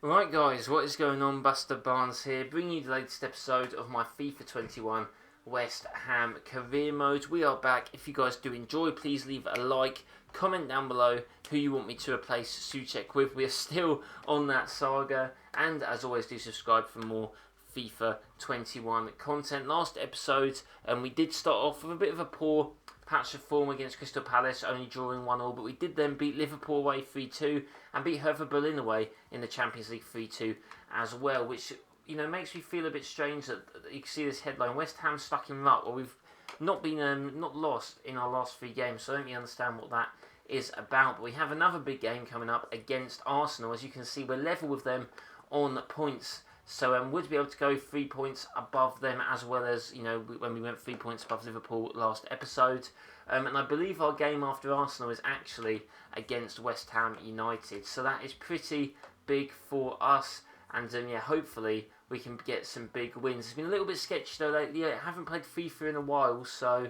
Right guys, what is going on? BusterBarnes here, bringing you the latest episode of my FIFA 21 West Ham career mode. We are back. If you guys do enjoy, please leave a like, comment down below who you want me to replace Souček with. We are still on that saga, and as always, do subscribe for more FIFA 21 content. Last episode, we did start off with a bit of a poor patch of form against Crystal Palace, only drawing 1-1, but we did then beat Liverpool away 3-2 and beat Hertha Berlin away in the Champions League 3-2 as well, which makes me feel a bit strange that you can see this headline: West Ham stuck in luck. Well, we've not been not lost in our last 3 games, so I don't really understand what that is about. But we have another big game coming up against Arsenal. As you can see, we're level with them on points. So would be able to go 3 points above them, as well as when we went 3 points above Liverpool last episode. And I believe our game after Arsenal is actually against West Ham United. So that is pretty big for us. And hopefully we can get some big wins. It's been a little bit sketchy though lately. I haven't played FIFA in a while, so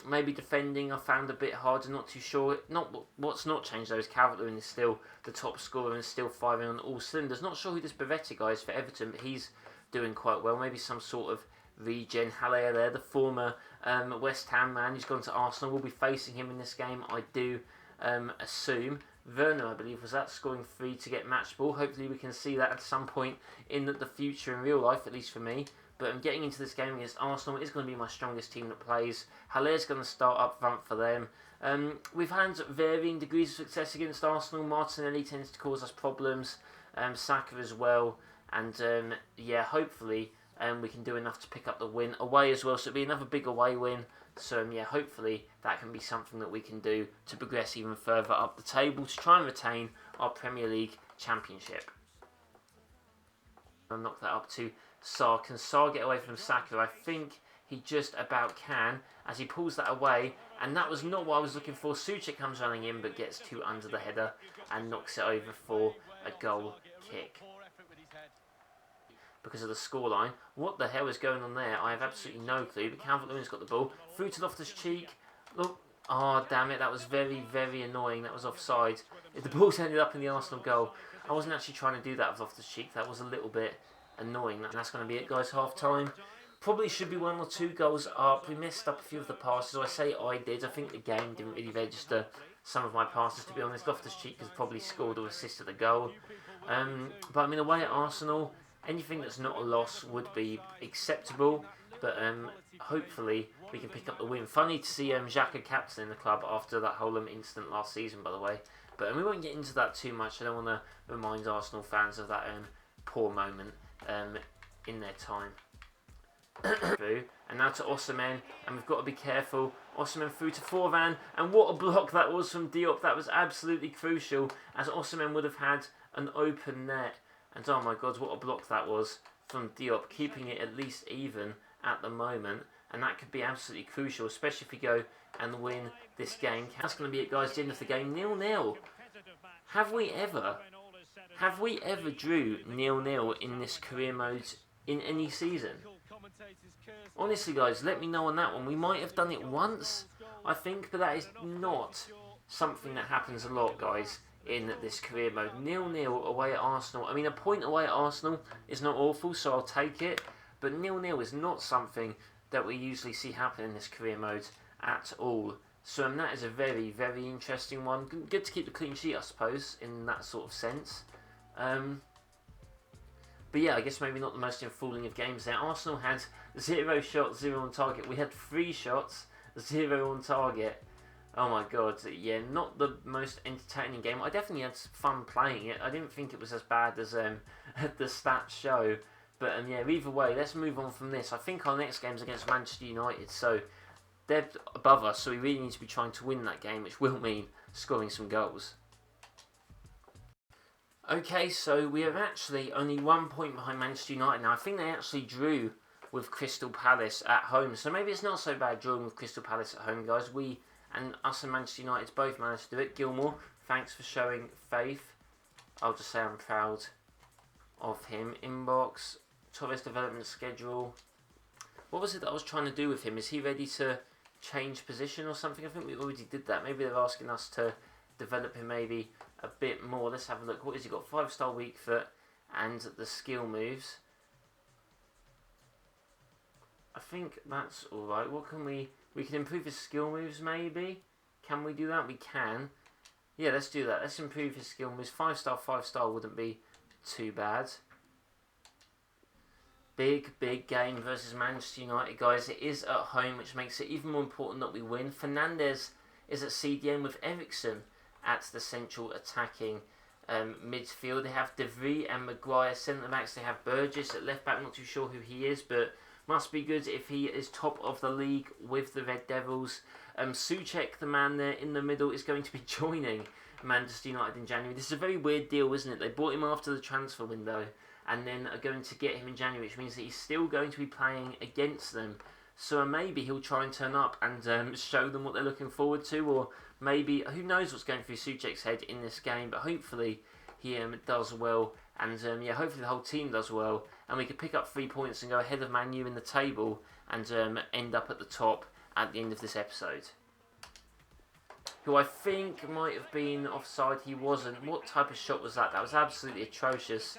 maybe defending I found a bit harder. Not too sure. What's not changed though is Calvert-Lewin is still the top scorer and still firing on all cylinders. Not sure who this Battering guy is for Everton, but he's doing quite well. Maybe some sort of regen. Haller there, the former West Ham man who's gone to Arsenal. We'll be facing him in this game, I do assume. Werner, I believe, was that, scoring 3 to get match ball. Hopefully we can see that at some point in the future in real life, at least for me. But I'm getting into this game against Arsenal. It is going to be my strongest team that plays. Haller's going to start up front for them. We've had varying degrees of success against Arsenal. Martinelli tends to cause us problems. Saka as well. And hopefully we can do enough to pick up the win away as well. So it'll be another big away win. So hopefully that can be something that we can do to progress even further up the table to try and retain our Premier League Championship. I'll knock that up to Sarr. Can Sarr get away from Saka? I think he just about can, as he pulls that away, and that was not what I was looking for. Souček comes running in but gets 2 under the header and knocks it over for a goal kick. Because of the scoreline. What the hell is going on there? I have absolutely no clue, but Calvert-Lewin's got the ball. Through to Loftus-Cheek. Look. Oh, damn it. That was very, very annoying. That was offside. If the ball's ended up in the Arsenal goal, I wasn't actually trying to do that with Loftus-Cheek. That was a little bit annoying. And that's going to be it, guys. Half time. Probably should be 1 or 2 goals up. We messed up a few of the passes. I say I did. I think the game didn't really register some of my passes, to be honest. Loftus-Cheek has probably scored or assisted the goal. But I mean, away at Arsenal, anything that's not a loss would be acceptable. But hopefully we can pick up the win. Funny to see Xhaka captain in the club after that whole incident last season, by the way. But we won't get into that too much. I don't want to remind Arsenal fans of that poor moment in their time. And now to Osimhen, and we've got to be careful. Osimhen through to Forvan, and what a block that was from Diop. That was absolutely crucial, as Osimhen would have had an open net. And oh my god, what a block that was from Diop, keeping it at least even at the moment. And that could be absolutely crucial, especially if we go and win this game. That's going to be it, guys. The end of the game, 0-0. Have we ever drew 0-0 in this career mode in any season? Honestly, guys, let me know on that one. We might have done it once, I think, but that is not something that happens a lot, guys, in this career mode. 0-0 away at Arsenal. I mean, a point away at Arsenal is not awful, so I'll take it. But 0-0 is not something that we usually see happen in this career mode at all. So that is a very, very interesting one. Good to keep the clean sheet, I suppose, in that sort of sense. But yeah, I guess maybe not the most enthralling of games there. Arsenal had 0 shots, 0 on target. We had 3 shots, 0 on target. Oh my god, yeah, not the most entertaining game. I definitely had fun playing it. I didn't think it was as bad as the stats show. But yeah, either way, let's move on from this. I think our next game is against Manchester United, so they're above us, so we really need to be trying to win that game, which will mean scoring some goals. Okay, so we are actually only 1 point behind Manchester United now. I think they actually drew with Crystal Palace at home, so maybe it's not so bad drawing with Crystal Palace at home, guys. We and us and Manchester United both managed to do it. Gilmore, thanks for showing faith. I'll just say I'm proud of him. Inbox, Torres development schedule. What was it that I was trying to do with him? Is he ready to change position or something? I think we already did that. Maybe they're asking us to develop him maybe a bit more. Let's have a look. What has he got? 5-star weak foot and the skill moves. I think that's alright. What can we can improve his skill moves maybe? Can we do that? We can. Yeah, let's do that. Let's improve his skill moves. 5-star, 5-star wouldn't be too bad. Big game versus Manchester United, guys. It is at home, which makes it even more important that we win. Fernandes is at CDM with Eriksen at the central attacking midfield. They have De Vrij and Maguire centre backs. They have Burgess at left back. Not too sure who he is, but must be good if he is top of the league with the Red Devils. Souček, the man there in the middle, is going to be joining Manchester United in January. This is a very weird deal, isn't it? They bought him after the transfer window and then are going to get him in January, which means that he's still going to be playing against them. So maybe he'll try and turn up and show them what they're looking forward to, or maybe, who knows what's going through Souček's head in this game, but hopefully he does well, and yeah, hopefully the whole team does well, and we could pick up 3 points and go ahead of Man U in the table and end up at the top at the end of this episode. Who I think might have been offside, he wasn't. What type of shot was that? That was absolutely atrocious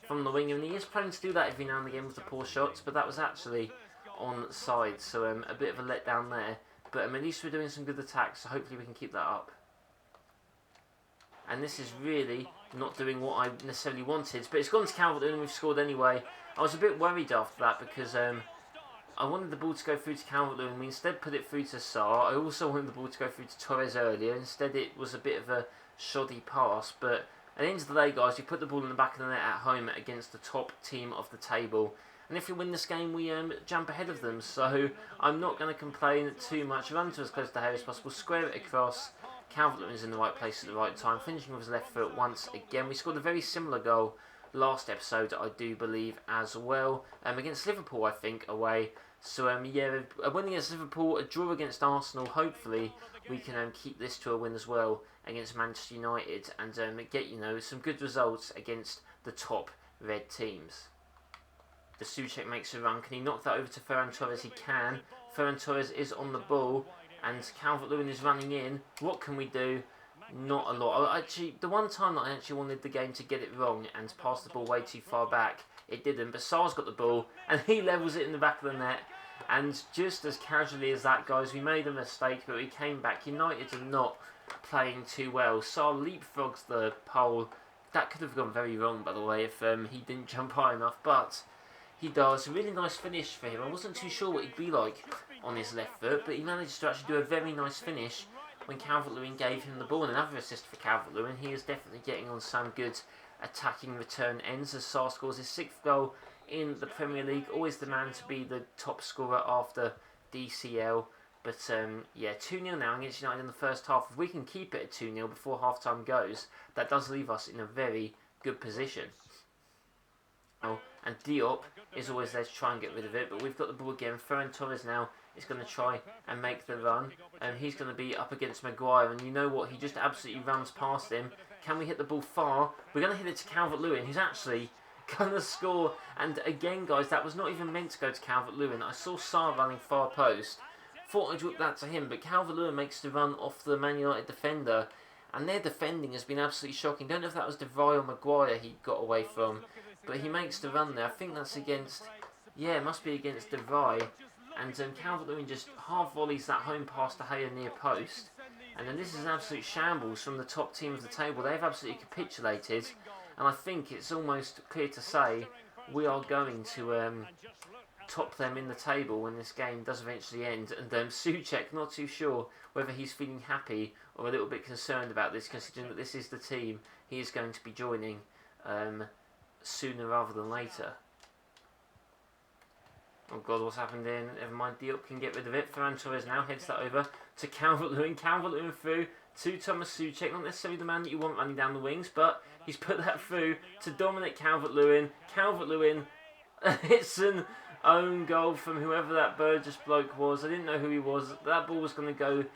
from the wing, and he is planning to do that every now and again with the poor shots, but that was actually onside, so a bit of a letdown there, but at least we're doing some good attacks, so hopefully we can keep that up. And this is really not doing what I necessarily wanted, but it's gone to Calvert-Lewin and we've scored anyway. I was a bit worried after that because I wanted the ball to go through to Calvert-Lewin. We instead put it through to Sarr. I also wanted the ball to go through to Torres earlier. Instead it was a bit of a shoddy pass, but at the end of the day, guys, we put the ball in the back of the net at home against the top team of the table. And if we win this game, we jump ahead of them. So I'm not going to complain too much. Run to as close to Harry as possible. Square it across. Calvert-Lewin is in the right place at the right time. Finishing with his left foot once again. We scored a very similar goal last episode, I do believe, as well. Against Liverpool, I think, away. So yeah, a win against Liverpool, a draw against Arsenal. Hopefully we can keep this to a win as well against Manchester United and get, you know, some good results against the top red teams. The Souček makes a run. Can he knock that over to Ferran Torres? He can. Ferran Torres is on the ball and Calvert-Lewin is running in. What can we do? Not a lot. Actually, the one time that I actually wanted the game to get it wrong and pass the ball way too far back, it didn't. But Sarr's got the ball and he levels it in the back of the net. And just as casually as that, guys, we made a mistake, but we came back. United are not playing too well. Sarr leapfrogs the pole. That could have gone very wrong, by the way, if he didn't jump high enough. But he does. A really nice finish for him. I wasn't too sure what he'd be like on his left foot, but he managed to actually do a very nice finish when Calvert-Lewin gave him the ball. And another assist for Calvert-Lewin. He is definitely getting on some good attacking return ends as Sarr scores his 6th goal in the Premier League. Always the man to be the top scorer after DCL. But yeah, 2-0 now against United in the first half. If we can keep it at 2-0 before half-time goes, that does leave us in a very good position. Oh, and Diop is always there to try and get rid of it, but we've got the ball again. Ferran Torres now is going to try and make the run, and he's going to be up against Maguire, and you know what, he just absolutely runs past him. Can we hit the ball far? We're going to hit it to Calvert-Lewin, who's actually going to score. And again, guys, that was not even meant to go to Calvert-Lewin. I saw Sarr running far post, thought I'd whip that to him, but Calvert-Lewin makes the run off the Man United defender, and their defending has been absolutely shocking. Don't know if that was De Vrij or Maguire he got away from, but he makes the run there. I think that's against, yeah, it must be against De Vrij. And Calvert-Lewin just half volleys that home pass to Haya near post. And then this is an absolute shambles from the top team of the table. They've absolutely capitulated. And I think it's almost clear to say we are going to top them in the table when this game does eventually end. And Souček, not too sure whether he's feeling happy or a little bit concerned about this, considering that this is the team he is going to be joining sooner rather than later. Oh god, what's happened in? Never mind, Diop can get rid of it. Ferran Torres now heads that over to Calvert-Lewin. Calvert-Lewin through to Thomas Souček. Not necessarily the man that you want running down the wings, but he's put that through to Dominic Calvert-Lewin. Calvert-Lewin, it's an own goal from whoever that Burgess bloke was. I didn't know who he was. That ball was going to go,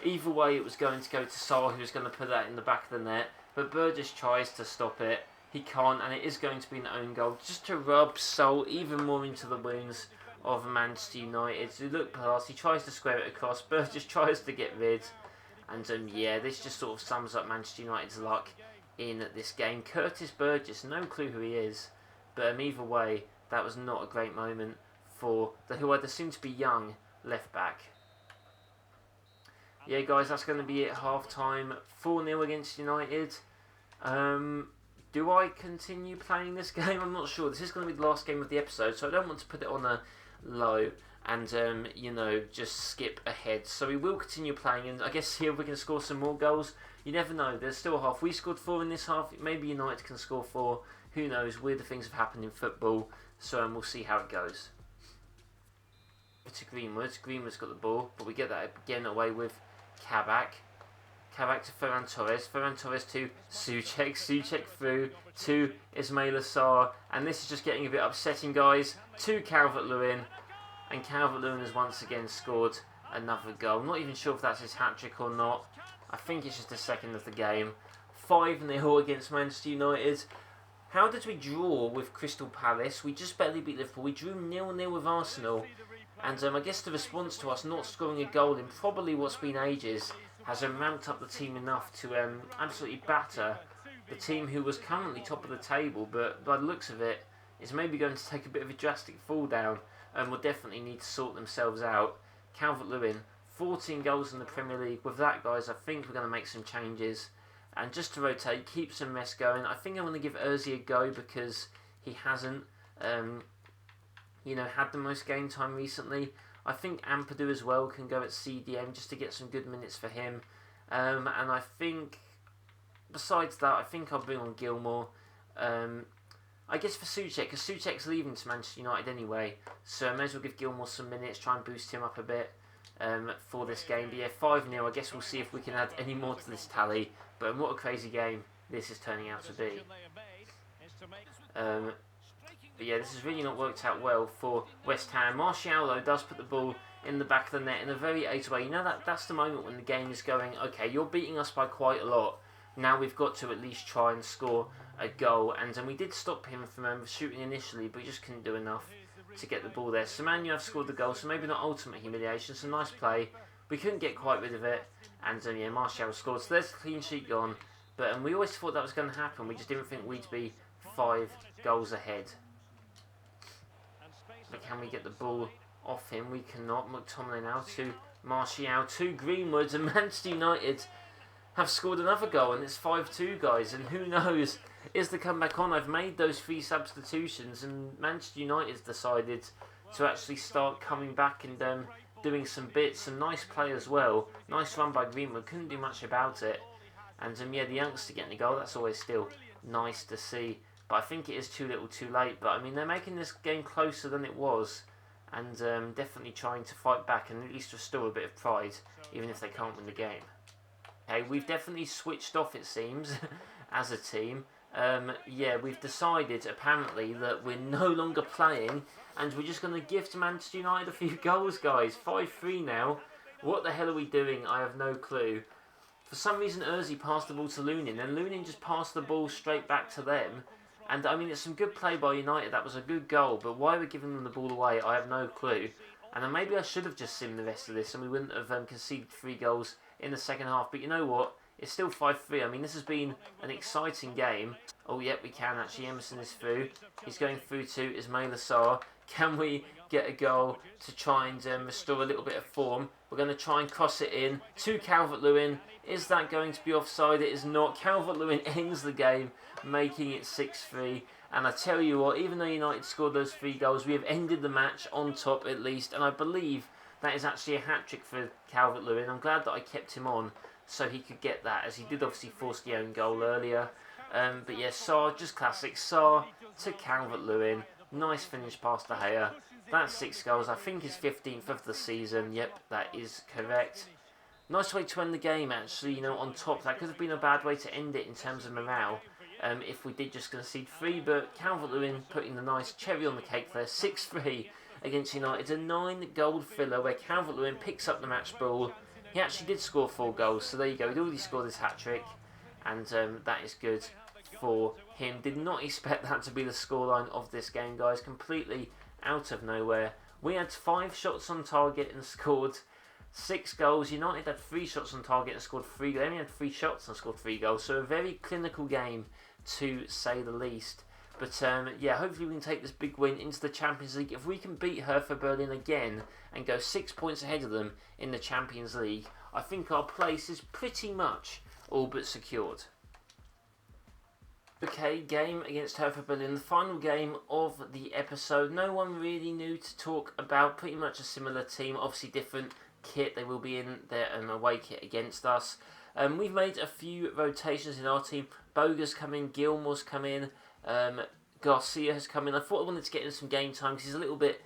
either way it was going to go to Sarr, who was going to put that in the back of the net. But Burgess tries to stop it. He can't, and it is going to be an own goal, just to rub salt even more into the wounds of Manchester United. So look past, he tries to square it across, Burgess tries to get rid, And yeah, this just sort of sums up Manchester United's luck in this game. Curtis Burgess, no clue who he is, but either way, that was not a great moment for the who are soon to be young left back. Yeah, guys, that's going to be it. Half time, 4-0 against United. Do I continue playing this game? I'm not sure. This is going to be the last game of the episode, so I don't want to put it on a low and, you know, just skip ahead. So we will continue playing, and I guess see if we can score some more goals. You never know. There's still a half. We scored 4 in this half. Maybe United can score 4. Who knows? Weird things have happened in football, so we'll see how it goes. To Greenwood. Greenwood's got the ball, but we get that again away with Kabak. Kabak to Ferran Torres. Ferran Torres to Souček. Souček through to Ismail Assar. And this is just getting a bit upsetting, guys. To Calvert-Lewin. And Calvert-Lewin has once again scored another goal. I'm not even sure if that's his hat-trick or not. I think it's just the second of the game. 5-0 against Manchester United. How did we draw with Crystal Palace? We just barely beat Liverpool. We drew 0-0 with Arsenal. And I guess the response to us not scoring a goal in probably what's been ages has ramped up the team enough to absolutely batter the team who was currently top of the table, but by the looks of it, is maybe going to take a bit of a drastic fall down and will definitely need to sort themselves out. Calvert-Lewin, 14 goals in the Premier League. With that, guys, I think we're going to make some changes. And just to rotate, keep some mess going. I think I want to give Ozzy a go because he hasn't, you know, had the most game time recently. I think Ampadu as well can go at CDM just to get some good minutes for him. And I think, besides that, I think I'll bring on Gilmour. I guess for Souček, because Souček's leaving to Manchester United anyway, so I may as well give Gilmour some minutes, try and boost him up a bit for this game. But yeah, 5-0, I guess we'll see if we can add any more to this tally. But what a crazy game this is turning out to be. But yeah, this has really not worked out well for West Ham. Martial, though, does put the ball in the back of the net in a very ace way. You know, that's the moment when the game is going, okay, you're beating us by quite a lot. Now we've got to at least try and score a goal. And we did stop him from shooting initially, but we just couldn't do enough to get the ball there. So Man, you have scored the goal, so maybe not ultimate humiliation. Some nice play. We couldn't get quite rid of it. And yeah, Martial scored. So there's a clean sheet gone. But we always thought that was going to happen. We just didn't think we'd be 5 goals ahead. But can we get the ball off him? We cannot. McTominay now to Martial, to Greenwood, and Manchester United have scored another goal, and it's 5-2, guys. And who knows, is the comeback on? I've made those 3 substitutions, and Manchester United's decided to actually start coming back and doing some bits. Some nice play as well. Nice run by Greenwood. Couldn't do much about it. And yeah, the youngster getting the goal. That's always still nice to see. But I think it is too little too late. But I mean, they're making this game closer than it was. And definitely trying to fight back and at least restore a bit of pride, even if they can't win the game. Okay, we've definitely switched off, it seems, as a team. Yeah, we've decided, apparently, that we're no longer playing. And we're just going to gift Manchester United a few goals, guys. 5-3 now. What the hell are we doing? I have no clue. For some reason, Ozzy passed the ball to Lunin. And Lunin just passed the ball straight back to them. And I mean, it's some good play by United. That was a good goal. But why we're giving them the ball away, I have no clue. And then maybe I should have just simmed the rest of this, and we wouldn't have conceded 3 goals in the second half. But you know what? It's still 5-3. I mean, this has been an exciting game. Oh, yep, we can actually. Emerson is through. He's going through to Ismail Assar. Can we get a goal to try and restore a little bit of form? We're going to try and cross it in to Calvert-Lewin. Is that going to be offside? It is not. Calvert-Lewin ends the game, making it 6-3. And I tell you what, even though United scored those 3 goals, we have ended the match on top at least. And I believe that is actually a hat-trick for Calvert-Lewin. I'm glad that I kept him on so he could get that, as he did obviously force the own goal earlier. But yeah, Sarr, just classic. Sarr to Calvert-Lewin. Nice finish past De Gea. That's 6 goals. I think his 15th of the season. Yep, that is correct. Nice way to end the game, actually, you know, on top. That could have been a bad way to end it in terms of morale. If we did just concede 3, but Calvert-Lewin putting the nice cherry on the cake there. 6-3 against United. A 9-goal filler where Calvert-Lewin picks up the match ball. He actually did score 4 goals, so there you go. He'd already scored his hat-trick, and that is good for him. Did not expect that to be the scoreline of this game, guys. Completely out of nowhere. We had 5 shots on target and scored 6 goals. United had 3 shots on target and scored 3. They only had 3 shots and scored 3 goals. So a very clinical game, to say the least. But yeah, hopefully we can take this big win into the Champions League. If we can beat Hertha Berlin again and go 6 points ahead of them in the Champions League, I think our place is pretty much all but secured. Okay, game against Hertha Berlin, the final game of the episode. No one really new to talk about, pretty much a similar team, obviously different kit. They will be in their away kit against us. We've made a few rotations in our team. Boga's come in, Gilmore's come in, Garcia has come in. I thought I wanted to get him some game time because he's a little bit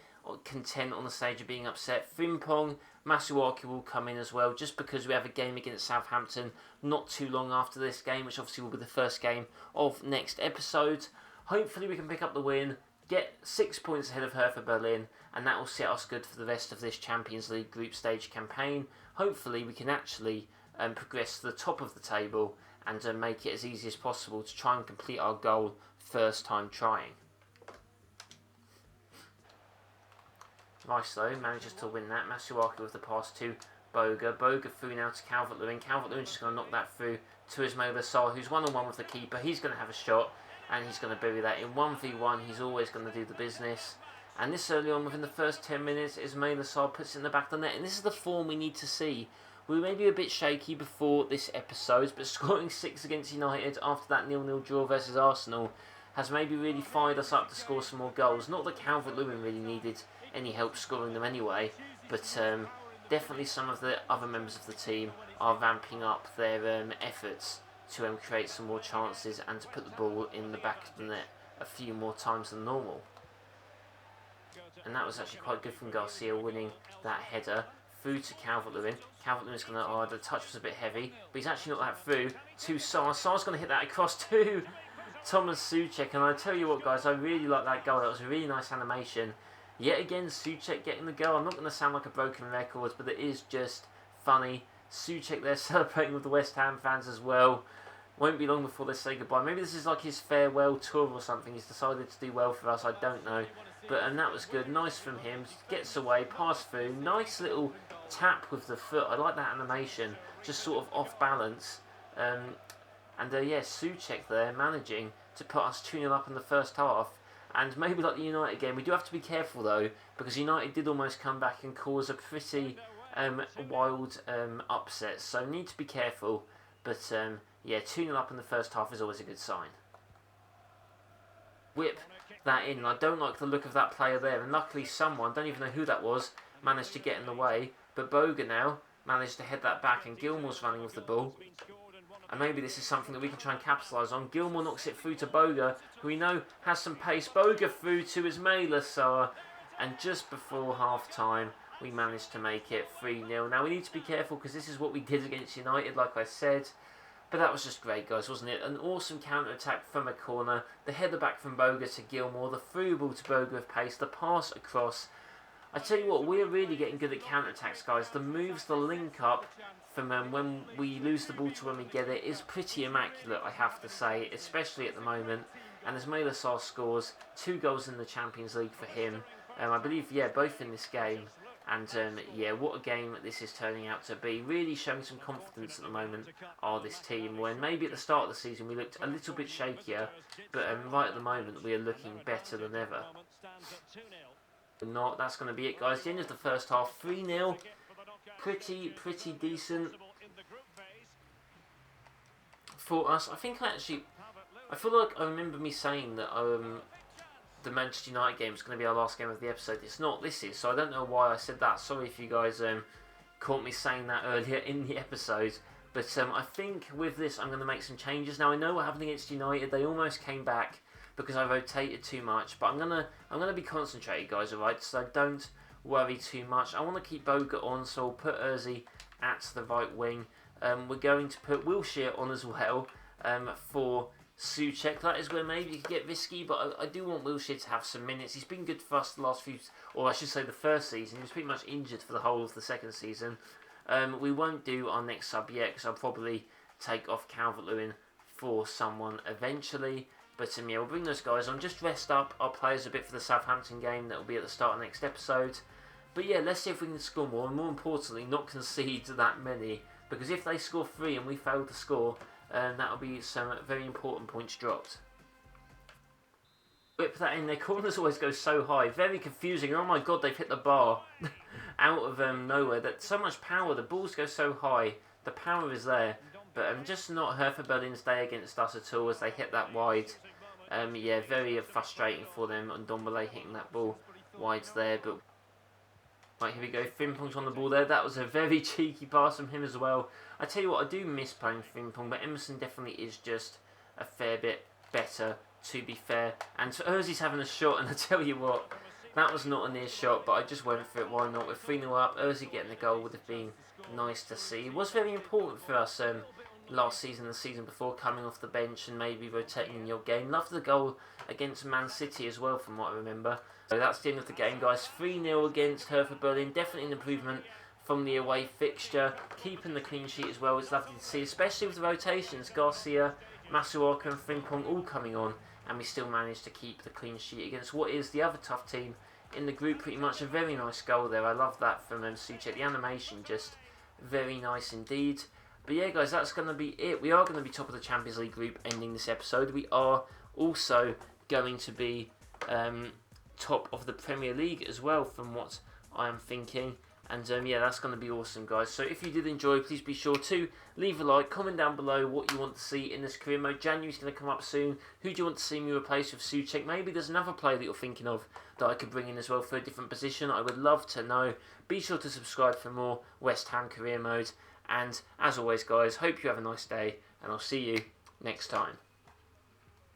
content on the stage of being upset. Frimpong, Masuaki will come in as well, just because we have a game against Southampton not too long after this game, which obviously will be the first game of next episode. Hopefully we can pick up the win, get 6 points ahead of Hertha Berlin, and that will set us good for the rest of this Champions League group stage campaign. Hopefully we can actually progress to the top of the table and make it as easy as possible to try and complete our goal first time trying. Rice though manages to win that. Masuaki with the pass to Boga. Boga through now to Calvert-Lewin. Calvert-Lewin's just going to knock that through to Ismail Assar, who's one-on-one with the keeper. He's going to have a shot and he's going to bury that. In 1v1 he's always going to do the business. And this early on, within the first 10 minutes, Ismail Assar puts it in the back of the net. And this is the form we need to see. We may be a bit shaky before this episode, but scoring 6 against United after that 0-0 draw versus Arsenal has maybe really fired us up to score some more goals. Not that Calvert-Lewin really needed any help scoring them anyway, but definitely some of the other members of the team are ramping up their efforts to create some more chances and to put the ball in the back of the net a few more times than normal. And that was actually quite good from Garcia, winning that header through to Calvert-Lewin. Calvert-Lewin's going to, the touch was a bit heavy, but he's actually not that through to Sarr. Sarr's going to hit that across to Thomas Souček, and I tell you what guys, I really like that goal. That was a really nice animation. Yet again, Souček getting the goal. I'm not going to sound like a broken record, but it is just funny. Souček there celebrating with the West Ham fans as well. Won't be long before they say goodbye. Maybe this is like his farewell tour or something. He's decided to do well for us, I don't know. But that was good. Nice from him. Gets away, pass through. Nice little tap with the foot. I like that animation. Just sort of off balance. Yeah, Souček there managing to put us 2-0 up in the first half. And maybe like the United game, we do have to be careful though, because United did almost come back and cause a pretty wild upset. So need to be careful. But yeah, 2-0 up in the first half is always a good sign. Whip that in. I don't like the look of that player there, and luckily someone, don't even know who that was, managed to get in the way. But Boga now managed to head that back, and Gilmore's running with the ball. And maybe this is something that we can try and capitalise on. Gilmore knocks it through to Boga, who we know has some pace. Boga through to Ismail Assar, and just before half-time, we managed to make it 3-0. Now we need to be careful because this is what we did against United, like I said. But that was just great, guys, wasn't it? An awesome counter-attack from a corner. The header back from Boga to Gilmore. The through ball to Boga with pace. The pass across. I tell you what, we're really getting good at counter-attacks, guys. The moves, the link-up from when we lose the ball to when we get it is pretty immaculate, I have to say, especially at the moment. And as Ismail Assar scores 2 goals in the Champions League for him. I believe, yeah, both in this game. And yeah, what a game this is turning out to be. Really showing some confidence at the moment are this team. When maybe at the start of the season we looked a little bit shakier, but right at the moment we are looking better than ever. Not, that's going to be it, guys. The end of the first half, 3-0. Pretty decent for us. I think I feel like I remember me saying that the Manchester United game is going to be our last game of the episode. It's not, this is, so I don't know why I said that. Sorry if you guys caught me saying that earlier in the episode. But I think with this I'm going to make some changes. Now I know what happened against United. They almost came back because I rotated too much. But I'm gonna be concentrated, guys, alright? So don't worry too much. I want to keep Boga on, so I'll put Urzi at the right wing. We're going to put Wilshere on as well for Souček. That is where maybe you could get risky, but I do want Wilshere to have some minutes. He's been good for us the last few, or I should say the first season. He was pretty much injured for the whole of the second season. We won't do our next sub yet, because I'll probably take off Calvert-Lewin for someone eventually. But yeah, we'll bring those guys on. Just rest up our players a bit for the Southampton game that will be at the start of the next episode. But yeah, let's see if we can score more, and more importantly, not concede that many. Because if they score 3 and we fail to score, that'll be some very important points dropped. Whip that in, their corners always go so high, very confusing. Oh my god, they've hit the bar out of nowhere. That's so much power, the balls go so high, the power is there. But just not Hertha Berlin's day against us at all as they hit that wide. Yeah, very frustrating for them, and Ndombele hitting that ball wide there. But right, here we go, Frimpong's on the ball there. That was a very cheeky pass from him as well. I tell you what, I do miss playing Frimpong, but Emerson definitely is just a fair bit better, to be fair. And Ozzy's having a shot, and I tell you what, that was not a near shot, but I just went for it. Why not? With 3-0 up, Ozzy getting the goal would have been nice to see. It was very important for us last season, the season before, coming off the bench and maybe rotating in your game. Loved the goal against Man City as well, from what I remember. So that's the end of the game, guys. 3-0 against Hertha Berlin. Definitely an improvement from the away fixture. Keeping the clean sheet as well. It's lovely to see, especially with the rotations. Garcia, Masuaka and Frimpong all coming on, and we still managed to keep the clean sheet against what is the other tough team in the group. Pretty much a very nice goal there. I love that from Souček. The animation just very nice indeed. But yeah, guys, that's going to be it. We are going to be top of the Champions League group ending this episode. We are also going to be top of the Premier League as well, from what I am thinking. And yeah, that's going to be awesome, guys. So if you did enjoy, please be sure to leave a like, comment down below what you want to see in this career mode. January's going to come up soon. Who do you want to see me replace with Souček? Maybe there's another player that you're thinking of that I could bring in as well for a different position. I would love to know. Be sure to subscribe for more West Ham career mode. And as always, guys, hope you have a nice day, and I'll see you next time.